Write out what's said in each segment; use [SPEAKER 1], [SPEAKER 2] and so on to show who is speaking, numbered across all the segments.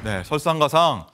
[SPEAKER 1] 네, 설상가상.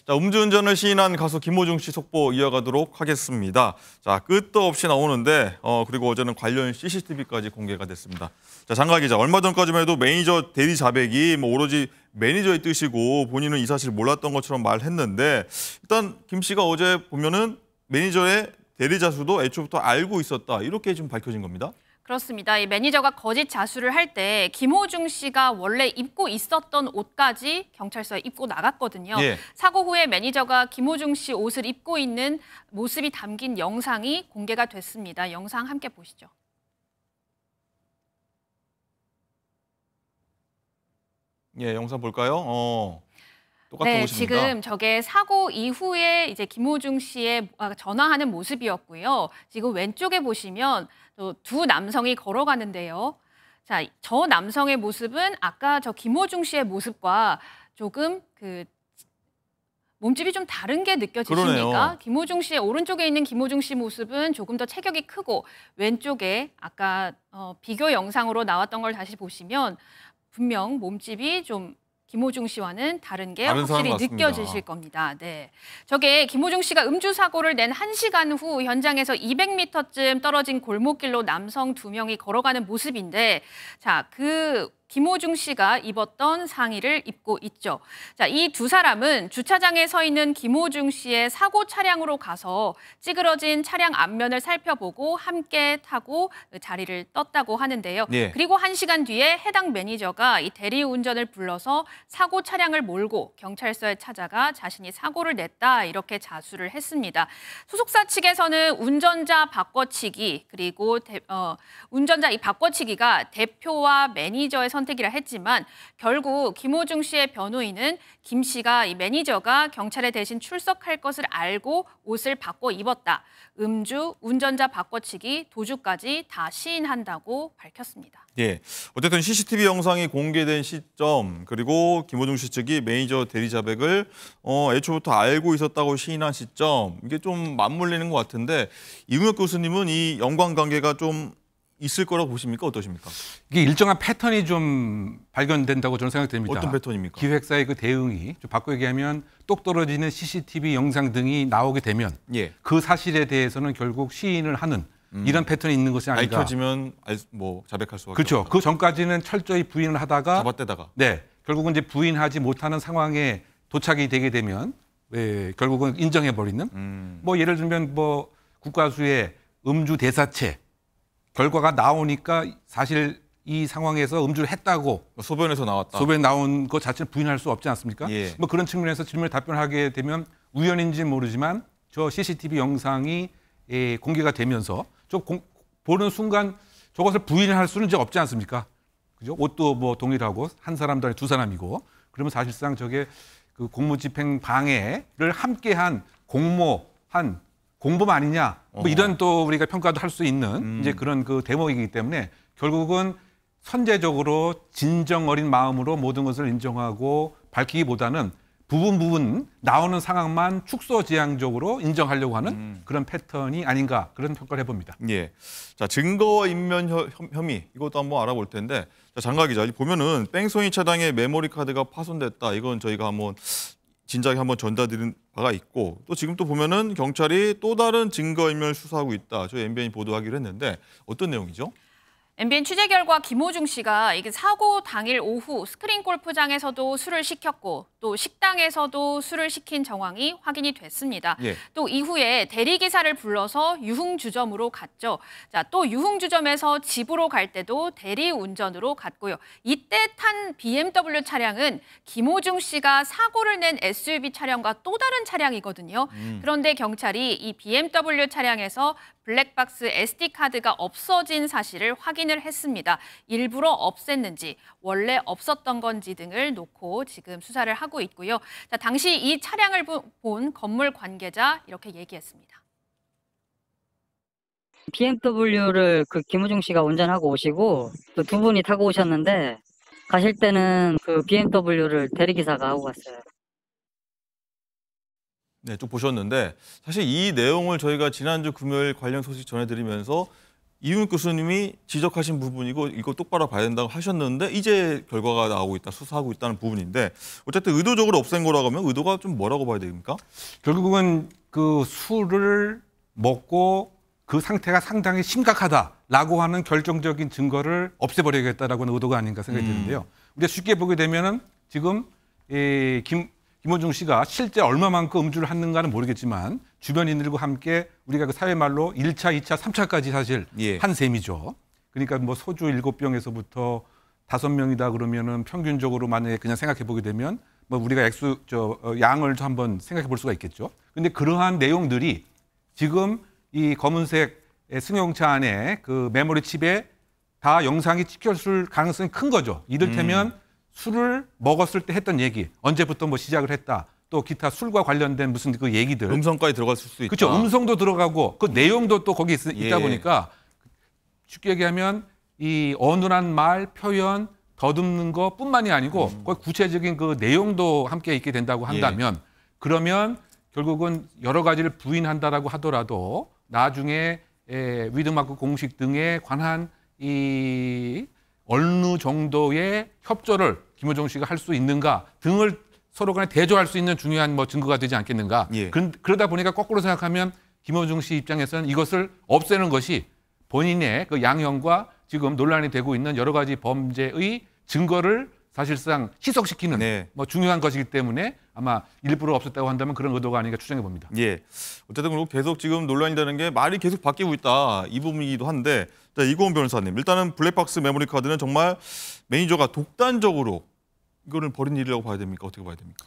[SPEAKER 1] 자, 음주운전을 시인한 가수 김호중 씨 속보 이어가도록 하겠습니다. 자, 끝도 없이 나오는데 그리고 어제는 관련 CCTV까지 공개가 됐습니다. 자, 장가 기자, 얼마 전까지만 해도 매니저 대리 자백이 오로지 매니저의 뜻이고 본인은 이 사실 몰랐던 것처럼 말했는데 일단 김 씨가 어제 보면은 매니저의 대리 자수도 애초부터 알고 있었다 이렇게 좀 밝혀진 겁니다.
[SPEAKER 2] 그렇습니다. 이 매니저가 거짓 자수를 할 때 김호중 씨가 원래 입고 있었던 옷까지 경찰서에 입고 나갔거든요.
[SPEAKER 1] 예.
[SPEAKER 2] 사고 후에 매니저가 김호중 씨 옷을 입고 있는 모습이 담긴 영상이 공개가 됐습니다. 영상 함께 보시죠.
[SPEAKER 1] 예, 영상 볼까요? 똑같은 옷입니다.
[SPEAKER 2] 지금 저게 사고 이후에 이제 김호중 씨의 전화하는 모습이었고요. 지금 왼쪽에 보시면 또 두 남성이 걸어가는데요. 자, 저 남성의 모습은 아까 저 김호중 씨의 모습과 조금 몸집이 좀 다른 게 느껴지십니까?
[SPEAKER 1] 그러네요.
[SPEAKER 2] 김호중 씨의 오른쪽에 있는 김호중 씨 모습은 조금 더 체격이 크고 왼쪽에 아까 비교 영상으로 나왔던 걸 다시 보시면 분명 몸집이 좀 김호중 씨와는 다른 게 확실히 느껴지실 겁니다. 네, 저게 김호중 씨가 음주 사고를 낸 1시간 후 현장에서 200m쯤 떨어진 골목길로 남성 2명이 걸어가는 모습인데, 자, 김호중 씨가 입었던 상의를 입고 있죠. 자, 이 두 사람은 주차장에 서 있는 김호중 씨의 사고 차량으로 가서 찌그러진 차량 앞면을 살펴보고 함께 타고 자리를 떴다고 하는데요.
[SPEAKER 1] 예.
[SPEAKER 2] 그리고 1시간 뒤에 해당 매니저가 이 대리운전을 불러서 사고 차량을 몰고 경찰서에 찾아가 자신이 사고를 냈다 이렇게 자수를 했습니다. 소속사 측에서는 운전자 바꿔치기 그리고 운전자 이 바꿔치기가 대표와 매니저의 선택이라 했지만 결국 김호중 씨의 변호인은 김 씨가 이 매니저가 경찰에 대신 출석할 것을 알고 옷을 바꿔 입었다. 음주, 운전자 바꿔치기, 도주까지 다 시인한다고 밝혔습니다.
[SPEAKER 1] 예, 어쨌든 CCTV 영상이 공개된 시점 그리고 김호중 씨 측이 매니저 대리 자백을 애초부터 알고 있었다고 시인한 시점 이게 좀 맞물리는 것 같은데 이웅혁 교수님은 이 연관관계가 좀 있을 거라고 보십니까? 어떠십니까?
[SPEAKER 3] 이게 일정한 패턴이 좀 발견된다고 저는 생각됩니다.
[SPEAKER 1] 어떤 패턴입니까?
[SPEAKER 3] 기획사의 그 대응이 좀 바꿔 얘기하면 똑 떨어지는 CCTV 영상 등이 나오게 되면
[SPEAKER 1] 예.
[SPEAKER 3] 그 사실에 대해서는 결국 시인을 하는 이런 패턴이 있는 것이 아닌가.
[SPEAKER 1] 밝혀지면 자백할 수밖에
[SPEAKER 3] 그렇죠.
[SPEAKER 1] 없죠.
[SPEAKER 3] 그 전까지는 철저히 부인을 하다가
[SPEAKER 1] 잡아떼다가
[SPEAKER 3] 결국은 이제 부인하지 못하는 상황에 도착이 되게 되면 결국은 인정해버리는 예를 들면 국가수의 음주 대사체 결과가 나오니까 사실 이 상황에서 음주를 했다고
[SPEAKER 1] 소변에서 나왔다.
[SPEAKER 3] 소변에 나온 것 자체는 부인할 수 없지 않습니까?
[SPEAKER 1] 예.
[SPEAKER 3] 그런 측면에서 질문에 답변하게 되면 우연인지는 모르지만 저 CCTV 영상이 공개가 되면서 보는 순간 저것을 부인할 수는 이제 없지 않습니까? 그죠? 옷도 동일하고 한 사람도 아니고 두 사람이고 그러면 사실상 저게 그 공무집행 방해를 함께한 공범 아니냐 이런 또 우리가 평가도 할 수 있는 이제 그런 그 대목이기 때문에 결국은 선제적으로 진정 어린 마음으로 모든 것을 인정하고 밝히기보다는 부분 나오는 상황만 축소지향적으로 인정하려고 하는 그런 패턴이 아닌가 그런 평가를 해봅니다.
[SPEAKER 1] 예. 자, 증거인멸 혐의 이것도 한번 알아볼 텐데 자, 장가 기자 보면은 뺑소니 차량의 메모리 카드가 파손됐다. 이건 저희가 한번 진작에 한번 전달드린 바가 있고 또 지금 또 보면은 경찰이 또 다른 증거인멸 수사하고 있다. 저희 MBN이 보도하기로 했는데 어떤 내용이죠?
[SPEAKER 2] MBN 취재 결과 김호중 씨가 이게 사고 당일 오후 스크린 골프장에서도 술을 시켰고 또 식당에서도 술을 시킨 정황이 확인이 됐습니다.
[SPEAKER 1] 예.
[SPEAKER 2] 또 이후에 대리기사를 불러서 유흥주점으로 갔죠. 자, 또 유흥주점에서 집으로 갈 때도 대리운전으로 갔고요. 이때 탄 BMW 차량은 김호중 씨가 사고를 낸 SUV 차량과 또 다른 차량이거든요. 그런데 경찰이 이 BMW 차량에서 블랙박스 SD카드가 없어진 사실을 확인을 했습니다. 일부러 없앴는지 원래 없었던 건지 등을 놓고 지금 수사를 하고 있고요. 자, 당시 이 차량을 본 건물 관계자 이렇게 얘기했습니다.
[SPEAKER 4] BMW를 김호중 씨가 운전하고 오시고 또 두 분이 타고 오셨는데 가실 때는 그 BMW를 대리기사가 하고 갔어요.
[SPEAKER 1] 네, 쭉 보셨는데 사실 이 내용을 저희가 지난주 금요일 관련 소식 전해드리면서 이윤 교수님이 지적하신 부분이고 이거 똑바로 봐야 된다고 하셨는데 이제 결과가 나오고 있다, 수사하고 있다는 부분인데 어쨌든 의도적으로 없앤 거라고 하면 의도가 좀 뭐라고 봐야 됩니까?
[SPEAKER 3] 결국은 그 술을 먹고 그 상태가 상당히 심각하다라고 하는 결정적인 증거를 없애버리겠다라고 하는 의도가 아닌가 생각이 드는데요. 우리가 쉽게 보게 되면은 지금 김호중 씨가 실제 얼마만큼 음주를 했는가는 모르겠지만 주변인들과 함께 우리가 그 사회말로 1차, 2차, 3차까지 사실
[SPEAKER 1] 예.
[SPEAKER 3] 한 셈이죠. 그러니까 뭐 소주 7병에서부터 5명이다 그러면은 평균적으로 만약에 그냥 생각해 보게 되면 뭐 우리가 양을 한번 생각해 볼 수가 있겠죠. 근데 그러한 내용들이 지금 이 검은색 승용차 안에 그 메모리 칩에 다 영상이 찍혔을 가능성이 큰 거죠. 이를테면 술을 먹었을 때 했던 얘기, 언제부터 뭐 시작을 했다, 또 기타 술과 관련된 무슨 그 얘기들.
[SPEAKER 1] 음성까지 들어갔을 수 있다.
[SPEAKER 3] 그렇죠. 음성도 들어가고 그 내용도 또 거기
[SPEAKER 1] 예.
[SPEAKER 3] 있다 보니까 쉽게 얘기하면 이 어눌한 말, 표현, 더듬는 것뿐만이 아니고 거기 구체적인 그 내용도 함께 있게 된다고 한다면 그러면 결국은 여러 가지를 부인한다라고 하더라도 나중에 위드마크 공식 등에 관한 이 어느 정도의 협조를 김호중 씨가 할 수 있는가 등을 서로 간에 대조할 수 있는 중요한 뭐 증거가 되지 않겠는가.
[SPEAKER 1] 예.
[SPEAKER 3] 그러다 보니까 거꾸로 생각하면 김호중 씨 입장에서는 이것을 없애는 것이 본인의 그 양형과 지금 논란이 되고 있는 여러 가지 범죄의 증거를 사실상 희석시키는
[SPEAKER 1] 네.
[SPEAKER 3] 뭐 중요한 것이기 때문에 아마 일부러 없었다고 한다면 그런 의도가 아닌가 추정해 봅니다.
[SPEAKER 1] 예. 어쨌든 그리고 계속 지금 논란이 되는 게 말이 계속 바뀌고 있다 이 부분이기도 한데 자, 이고은 변호사님 일단은 블랙박스 메모리 카드는 정말 매니저가 독단적으로 이거를 벌인 일이라고 봐야 됩니까? 어떻게 봐야 됩니까?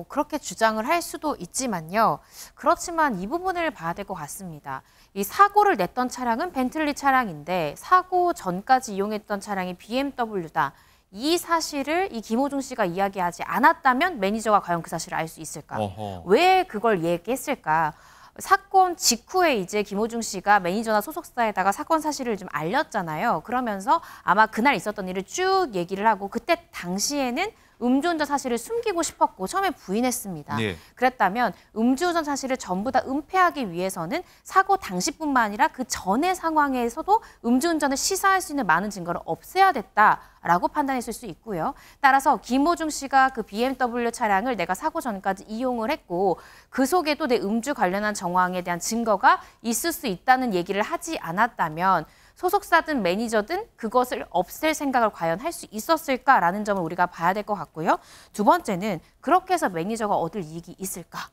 [SPEAKER 5] 그렇게 주장을 할 수도 있지만요. 그렇지만 이 부분을 봐야 될 것 같습니다. 이 사고를 냈던 차량은 벤틀리 차량인데 사고 전까지 이용했던 차량이 BMW다. 이 사실을 이 김호중 씨가 이야기하지 않았다면 매니저가 과연 그 사실을 알 수 있을까?
[SPEAKER 1] 어허.
[SPEAKER 5] 왜 그걸 얘기했을까? 사건 직후에 이제 김호중 씨가 매니저나 소속사에다가 사건 사실을 좀 알렸잖아요. 그러면서 아마 그날 있었던 일을 쭉 얘기를 하고 그때 당시에는 음주운전 사실을 숨기고 싶었고 처음에 부인했습니다.
[SPEAKER 1] 예.
[SPEAKER 5] 그랬다면 음주운전 사실을 전부 다 은폐하기 위해서는 사고 당시뿐만 아니라 그 전의 상황에서도 음주운전을 시사할 수 있는 많은 증거를 없애야 됐다라고 판단했을 수 있고요. 따라서 김호중 씨가 그 BMW 차량을 내가 사고 전까지 이용을 했고 그 속에도 내 음주 관련한 정황에 대한 증거가 있을 수 있다는 얘기를 하지 않았다면 소속사든 매니저든 그것을 없앨 생각을 과연 할 수 있었을까라는 점을 우리가 봐야 될 것 같고요. 두 번째는 그렇게 해서 매니저가 얻을 이익이 있을까?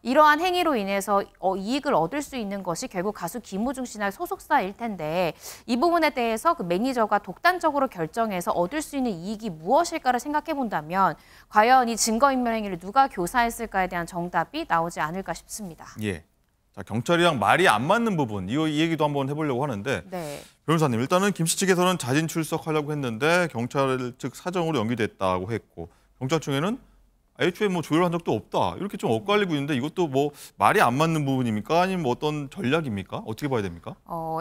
[SPEAKER 5] 이러한 행위로 인해서 이익을 얻을 수 있는 것이 결국 가수 김호중 씨나 소속사일 텐데 이 부분에 대해서 그 매니저가 독단적으로 결정해서 얻을 수 있는 이익이 무엇일까를 생각해 본다면 과연 이 증거인멸 행위를 누가 교사했을까에 대한 정답이 나오지 않을까 싶습니다.
[SPEAKER 1] 예. 자, 경찰이랑 말이 안 맞는 부분 이 얘기도 한번 해보려고 하는데
[SPEAKER 5] 네.
[SPEAKER 1] 변호사님 일단은 김 씨 측에서는 자진 출석하려고 했는데 경찰 측 사정으로 연기됐다고 했고 경찰 측에는 애초에 뭐 조율한 적도 없다 이렇게 좀 엇갈리고 있는데 이것도 뭐 말이 안 맞는 부분입니까? 아니면 뭐 어떤 전략입니까? 어떻게 봐야 됩니까?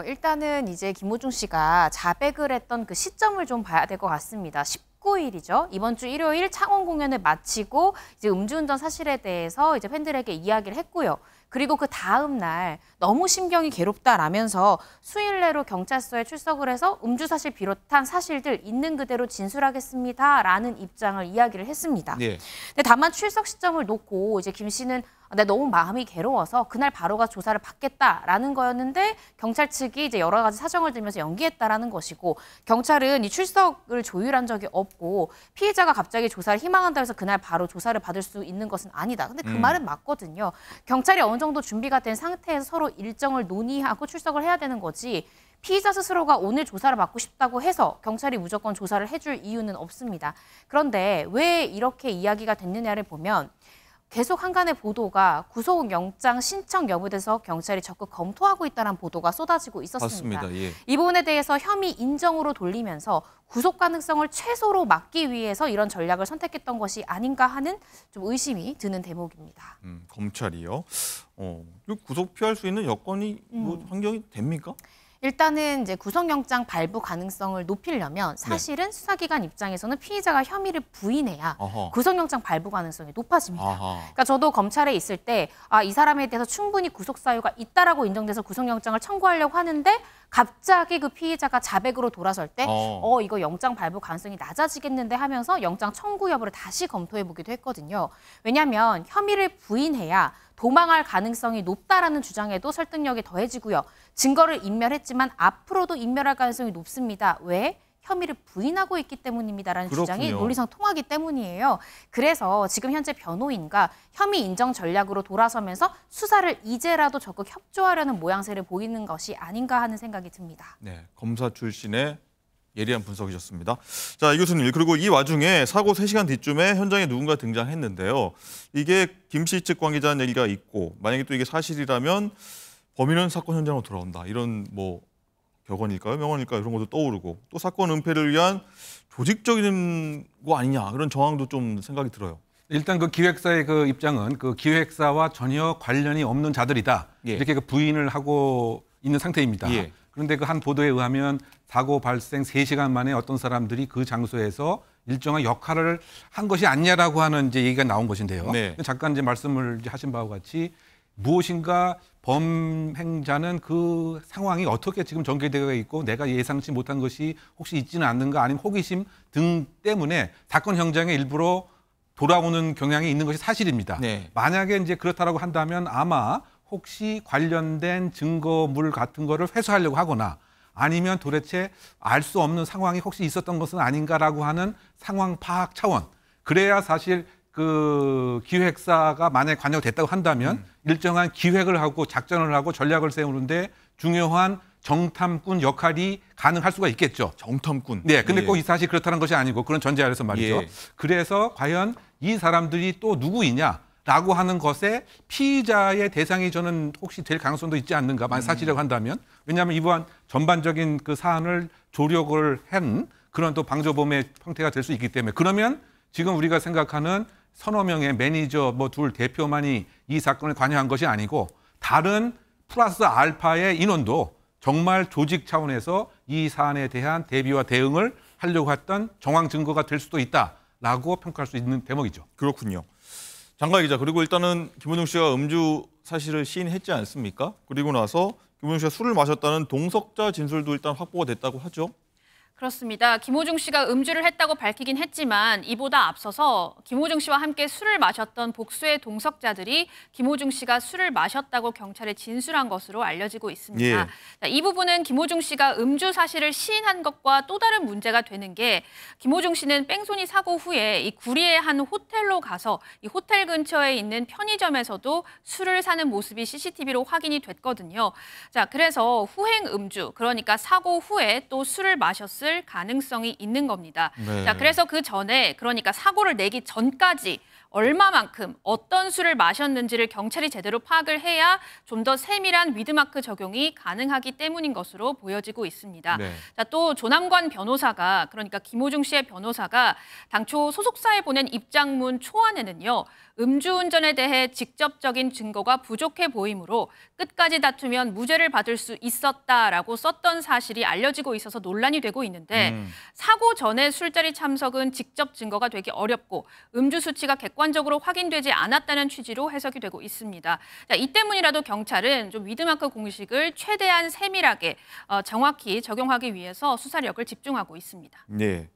[SPEAKER 5] 일단은 이제 김호중 씨가 자백을 했던 그 시점을 좀 봐야 될 것 같습니다. 19일이죠. 이번 주 일요일 창원 공연을 마치고 이제 음주운전 사실에 대해서 이제 팬들에게 이야기를 했고요. 그리고 그 다음 날 너무 심경이 괴롭다라면서 수일 내로 경찰서에 출석을 해서 음주 사실 비롯한 사실들 있는 그대로 진술하겠습니다라는 입장을 이야기를 했습니다.
[SPEAKER 1] 예.
[SPEAKER 5] 근데 다만 출석 시점을 놓고 이제 김 씨는 나 너무 마음이 괴로워서 그날 바로 가서 조사를 받겠다라는 거였는데 경찰 측이 이제 여러 가지 사정을 들면서 연기했다라는 것이고 경찰은 이 출석을 조율한 적이 없고 피해자가 갑자기 조사를 희망한다고 해서 그날 바로 조사를 받을 수 있는 것은 아니다. 근데 그 말은 맞거든요. 경찰이 어느 정도 준비가 된 상태에서 서로 일정을 논의하고 출석을 해야 되는 거지 피의자 스스로가 오늘 조사를 받고 싶다고 해서 경찰이 무조건 조사를 해줄 이유는 없습니다. 그런데 왜 이렇게 이야기가 됐느냐를 보면 계속 한간의 보도가 구속영장 신청 여부에 대해서 경찰이 적극 검토하고 있다는 보도가 쏟아지고 있었습니다.
[SPEAKER 1] 맞습니다. 예.
[SPEAKER 5] 이 부분에 대해서 혐의 인정으로 돌리면서 구속 가능성을 최소로 막기 위해서 이런 전략을 선택했던 것이 아닌가 하는 좀 의심이 드는 대목입니다.
[SPEAKER 1] 검찰이요. 구속 피할 수 있는 여건이 뭐 환경이 됩니까?
[SPEAKER 5] 일단은 이제 구속영장 발부 가능성을 높이려면 사실은 수사기관 입장에서는 피의자가 혐의를 부인해야
[SPEAKER 1] 어허.
[SPEAKER 5] 구속영장 발부 가능성이 높아집니다.
[SPEAKER 1] 아하.
[SPEAKER 5] 그러니까 저도 검찰에 있을 때 이 사람에 대해서 충분히 구속 사유가 있다라고 인정돼서 구속영장을 청구하려고 하는데 갑자기 그 피의자가 자백으로 돌아설 때 이거 영장 발부 가능성이 낮아지겠는데 하면서 영장 청구 여부를 다시 검토해 보기도 했거든요. 왜냐하면 혐의를 부인해야 도망할 가능성이 높다라는 주장에도 설득력이 더해지고요. 증거를 인멸했지만 앞으로도 인멸할 가능성이 높습니다. 왜? 혐의를 부인하고 있기 때문입니다라는 주장이
[SPEAKER 1] 그렇군요.
[SPEAKER 5] 논리상 통하기 때문이에요. 그래서 지금 현재 변호인과 혐의 인정 전략으로 돌아서면서 수사를 이제라도 적극 협조하려는 모양새를 보이는 것이 아닌가 하는 생각이 듭니다.
[SPEAKER 1] 네, 검사 출신의 예리한 분석이셨습니다. 자, 이 교수님, 그리고 이 와중에 사고 3시간 뒤쯤에 현장에 누군가 등장했는데요. 이게 김 씨 측 관계자는 얘기가 있고 만약에 또 이게 사실이라면 범인은 사건 현장으로 돌아온다. 이런 뭐 격언일까요? 명언일까요? 이런 것도 떠오르고 또 사건 은폐를 위한 조직적인 거 아니냐 그런 정황도 좀 생각이 들어요.
[SPEAKER 3] 일단 그 기획사의 그 입장은 그 기획사와 전혀 관련이 없는 자들이다.
[SPEAKER 1] 예.
[SPEAKER 3] 이렇게 그 부인을 하고 있는 상태입니다.
[SPEAKER 1] 예.
[SPEAKER 3] 그런데 그 한 보도에 의하면 사고 발생 3시간 만에 어떤 사람들이 그 장소에서 일정한 역할을 한 것이 아니냐라고 하는 이제 얘기가 나온 것인데요.
[SPEAKER 1] 네.
[SPEAKER 3] 잠깐 이제 말씀을 이제 하신 바와 같이 무엇인가 범행자는 그 상황이 어떻게 지금 전개되어 있고 내가 예상치 못한 것이 혹시 있지는 않는가 아니면 호기심 등 때문에 사건 현장에 일부러 돌아오는 경향이 있는 것이 사실입니다.
[SPEAKER 1] 네.
[SPEAKER 3] 만약에 이제 그렇다라고 한다면 아마 혹시 관련된 증거물 같은 거를 회수하려고 하거나 아니면 도대체 알 수 없는 상황이 혹시 있었던 것은 아닌가라고 하는 상황 파악 차원. 그래야 사실 그 기획사가 만약에 관여가 됐다고 한다면 일정한 기획을 하고 작전을 하고 전략을 세우는데 중요한 정탐꾼 역할이 가능할 수가 있겠죠.
[SPEAKER 1] 정탐꾼.
[SPEAKER 3] 네, 근데
[SPEAKER 1] 예.
[SPEAKER 3] 꼭 이 사실 그렇다는 것이 아니고 그런 전제 아래서 말이죠.
[SPEAKER 1] 예.
[SPEAKER 3] 그래서 과연 이 사람들이 또 누구이냐라고 하는 것에 피의자의 대상이 저는 혹시 될 가능성도 있지 않는가, 만약 사실이라고 한다면. 왜냐하면 이번 전반적인 그 사안을 조력을 한 그런 또 방조범의 형태가 될 수 있기 때문에 그러면 지금 우리가 생각하는 서너 명의 매니저 뭐 둘 대표만이 이 사건에 관여한 것이 아니고 다른 플러스 알파의 인원도 정말 조직 차원에서 이 사안에 대한 대비와 대응을 하려고 했던 정황 증거가 될 수도 있다라고 평가할 수 있는 대목이죠.
[SPEAKER 1] 그렇군요. 장가 기자, 그리고 일단은 김호중 씨가 음주 사실을 시인했지 않습니까? 그리고 나서 김호중 씨가 술을 마셨다는 동석자 진술도 일단 확보가 됐다고 하죠.
[SPEAKER 2] 그렇습니다. 김호중 씨가 음주를 했다고 밝히긴 했지만 이보다 앞서서 김호중 씨와 함께 술을 마셨던 복수의 동석자들이 김호중 씨가 술을 마셨다고 경찰에 진술한 것으로 알려지고 있습니다.
[SPEAKER 1] 예.
[SPEAKER 2] 자, 이 부분은 김호중 씨가 음주 사실을 시인한 것과 또 다른 문제가 되는 게 김호중 씨는 뺑소니 사고 후에 이 구리의 한 호텔로 가서 이 호텔 근처에 있는 편의점에서도 술을 사는 모습이 CCTV로 확인이 됐거든요. 자, 그래서 후행 음주, 그러니까 사고 후에 또 술을 마셨을 가능성이 있는 겁니다.
[SPEAKER 1] 네.
[SPEAKER 2] 자, 그래서 그 전에, 그러니까 사고를 내기 전까지 얼마만큼 어떤 술을 마셨는지를 경찰이 제대로 파악을 해야 좀 더 세밀한 위드마크 적용이 가능하기 때문인 것으로 보여지고 있습니다.
[SPEAKER 1] 네.
[SPEAKER 2] 자, 또 조남관 변호사가, 그러니까 김호중 씨의 변호사가 당초 소속사에 보낸 입장문 초안에는요. 음주운전에 대해 직접적인 증거가 부족해 보이므로 끝까지 다투면 무죄를 받을 수 있었다라고 썼던 사실이 알려지고 있어서 논란이 되고 있는데 사고 전에 술자리 참석은 직접 증거가 되기 어렵고 음주 수치가 객관적으로 확인되지 않았다는 취지로 해석이 되고 있습니다. 자, 이 때문이라도 경찰은 좀 위드마크 공식을 최대한 세밀하게 정확히 적용하기 위해서 수사력을 집중하고 있습니다.
[SPEAKER 1] 네.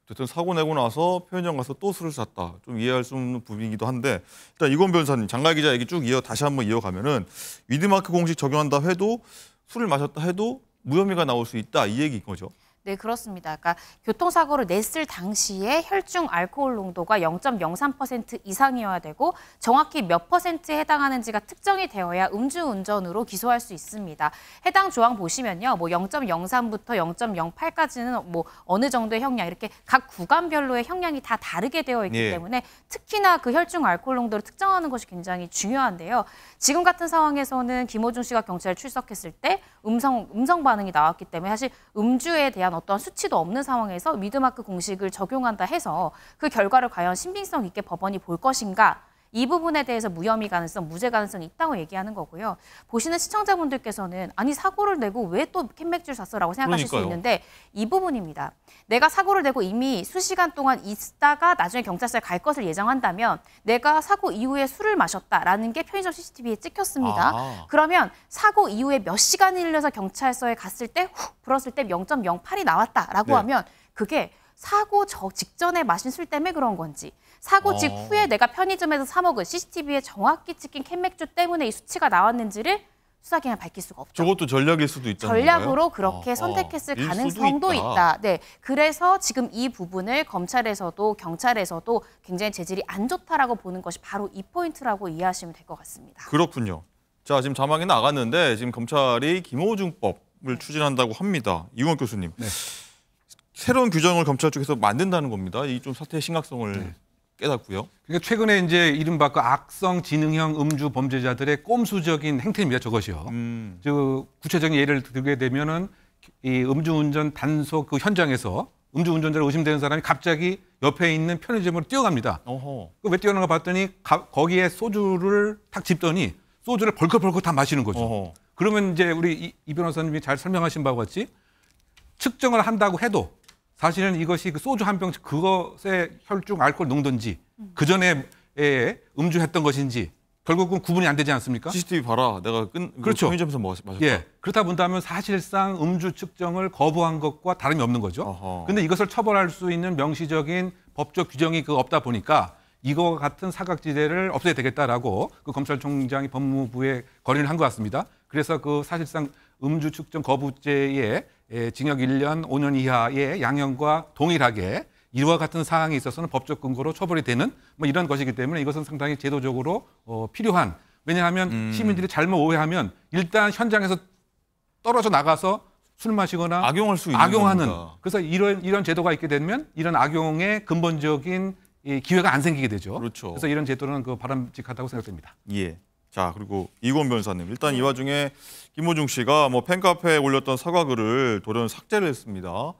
[SPEAKER 1] 어쨌든 사고 내고 나서 편의점 가서 또 술을 샀다. 좀 이해할 수 없는 부분이기도 한데 일단 이건 변호사님, 장가 기자 얘기 쭉 다시 한번 이어가면은 위드마크 공식 적용한다 해도 술을 마셨다 해도 무혐의가 나올 수 있다 이 얘기인 거죠.
[SPEAKER 5] 네, 그렇습니다. 그러니까 교통사고를 냈을 당시에 혈중 알코올 농도가 0.03% 이상이어야 되고 정확히 몇 퍼센트에 해당하는지가 특정이 되어야 음주운전으로 기소할 수 있습니다. 해당 조항 보시면요. 뭐 0.03부터 0.08까지는 뭐 어느 정도의 형량, 이렇게 각 구간별로의 형량이 다 다르게 되어 있기
[SPEAKER 1] 예.
[SPEAKER 5] 때문에 특히나 그 혈중 알코올 농도를 특정하는 것이 굉장히 중요한데요. 지금 같은 상황에서는 김호중 씨가 경찰에 출석했을 때 음성 반응이 나왔기 때문에 사실 음주에 대한 어떤 수치도 없는 상황에서 위드마크 공식을 적용한다 해서 그 결과를 과연 신빙성 있게 법원이 볼 것인가, 이 부분에 대해서 무혐의 가능성, 무죄 가능성이 있다고 얘기하는 거고요. 보시는 시청자분들께서는 아니 사고를 내고 왜 또 캔맥주를 샀어라고 생각하실 수
[SPEAKER 1] 그러니까요.
[SPEAKER 5] 있는데 이 부분입니다. 내가 사고를 내고 이미 수시간 동안 있다가 나중에 경찰서에 갈 것을 예정한다면 내가 사고 이후에 술을 마셨다라는 게 편의점 CCTV에 찍혔습니다.
[SPEAKER 1] 아.
[SPEAKER 5] 그러면 사고 이후에 몇 시간이 흘려서 경찰서에 갔을 때 훅 불었을 때 0.08이 나왔다라고
[SPEAKER 1] 네.
[SPEAKER 5] 하면 그게 사고 직전에 마신 술 때문에 그런 건지 사고 직후에 내가 편의점에서 사 먹은 CCTV에 정확히 찍힌 캔맥주 때문에 이 수치가 나왔는지를 수사기관이 밝힐 수가 없죠.
[SPEAKER 1] 저것도 전략일 수도 있다는
[SPEAKER 5] 전략으로
[SPEAKER 1] 건가요?
[SPEAKER 5] 그렇게 선택했을
[SPEAKER 1] 일
[SPEAKER 5] 가능성도
[SPEAKER 1] 수도
[SPEAKER 5] 있다. 네, 그래서 지금 이 부분을 검찰에서도 경찰에서도 굉장히 재질이 안 좋다라고 보는 것이 바로 이 포인트라고 이해하시면 될 것 같습니다.
[SPEAKER 1] 그렇군요. 자, 지금 자막이 나갔는데 지금 검찰이 김호중법을 추진한다고 합니다. 이건 교수님.
[SPEAKER 3] 네.
[SPEAKER 1] 새로운 규정을 검찰 쪽에서 만든다는 겁니다. 이 좀 사태의 심각성을
[SPEAKER 3] 네.
[SPEAKER 1] 깨닫고요.
[SPEAKER 3] 그러니까 최근에 이제 이른바 그 악성 지능형 음주 범죄자들의 꼼수적인 행태입니다. 저것이요. 저 구체적인 예를 들게 되면은 이 음주운전 단속 그 현장에서 음주운전자로 의심되는 사람이 갑자기 옆에 있는 편의점으로 뛰어갑니다.
[SPEAKER 1] 어허.
[SPEAKER 3] 왜 뛰어나가 봤더니 거기에 소주를 탁 집더니 소주를 벌컥벌컥 다 마시는 거죠.
[SPEAKER 1] 어허.
[SPEAKER 3] 그러면 이제 우리 이 변호사님이 잘 설명하신 바와 같이 측정을 한다고 해도 사실은 이것이 그 소주 한 병 그것의 혈중 알코올 농도인지 그 전에 음주했던 것인지 결국은 구분이 안 되지 않습니까?
[SPEAKER 1] CCTV 봐라. 내가
[SPEAKER 3] 그렇죠.
[SPEAKER 1] 편의점에서 마셨다.
[SPEAKER 3] 예. 그렇다 본다면 사실상 음주 측정을 거부한 것과 다름이 없는 거죠.
[SPEAKER 1] 어허.
[SPEAKER 3] 근데 이것을 처벌할 수 있는 명시적인 법적 규정이 없다 보니까 이거와 같은 사각지대를 없애야 되겠다라고 그 검찰총장이 법무부에 건의를 한 것 같습니다. 그래서 그 사실상 음주 측정 거부죄의 징역 1년 5년 이하의 양형과 동일하게 이와 같은 사항에 있어서는 법적 근거로 처벌이 되는 뭐 이런 것이기 때문에 이것은 상당히 제도적으로 필요한, 왜냐하면 시민들이 잘못 오해하면 일단 현장에서 떨어져 나가서 술 마시거나
[SPEAKER 1] 악용할 수 있는
[SPEAKER 3] 악용하는
[SPEAKER 1] 겁니다.
[SPEAKER 3] 그래서 이런 제도가 있게 되면 이런 악용의 근본적인 기회가 안 생기게 되죠.
[SPEAKER 1] 그렇죠.
[SPEAKER 3] 그래서 이런 제도는 그 바람직하다고 생각됩니다.
[SPEAKER 1] 예. 자, 그리고 이권 변호사님. 일단 이 와중에 김호중 씨가 뭐 팬카페에 올렸던 사과글을 돌연 삭제를 했습니다.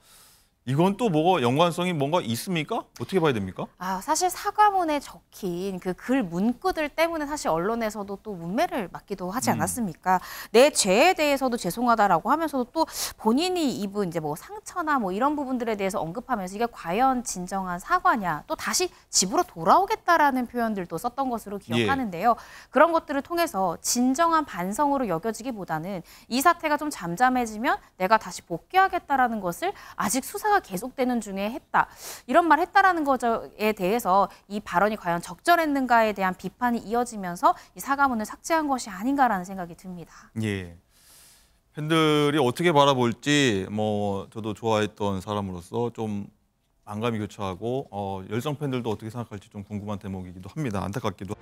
[SPEAKER 1] 이건 또 뭐가 연관성이 뭔가 있습니까? 어떻게 봐야 됩니까?
[SPEAKER 5] 사실 사과문에 적힌 그 글 문구들 때문에 사실 언론에서도 또 문매를 맞기도 하지 않았습니까? 내 죄에 대해서도 죄송하다라고 하면서도 또 본인이 입은 이제 뭐 상처나 뭐 이런 부분들에 대해서 언급하면서 이게 과연 진정한 사과냐, 또 다시 집으로 돌아오겠다라는 표현들도 썼던 것으로 기억하는데요. 그런 것들을 통해서 진정한 반성으로 여겨지기보다는 이 사태가 좀 잠잠해지면 내가 다시 복귀하겠다라는 것을 아직 수사가 계속되는 중에 했다. 이런 말 했다라는 것에 대해서 이 발언이 과연 적절했는가에 대한 비판이 이어지면서 이 사과문을 삭제한 것이 아닌가라는 생각이 듭니다.
[SPEAKER 1] 예. 팬들이 어떻게 바라볼지 뭐 저도 좋아했던 사람으로서 좀 안감이 교차하고 열성 팬들도 어떻게 생각할지 좀 궁금한 대목이기도 합니다. 안타깝기도.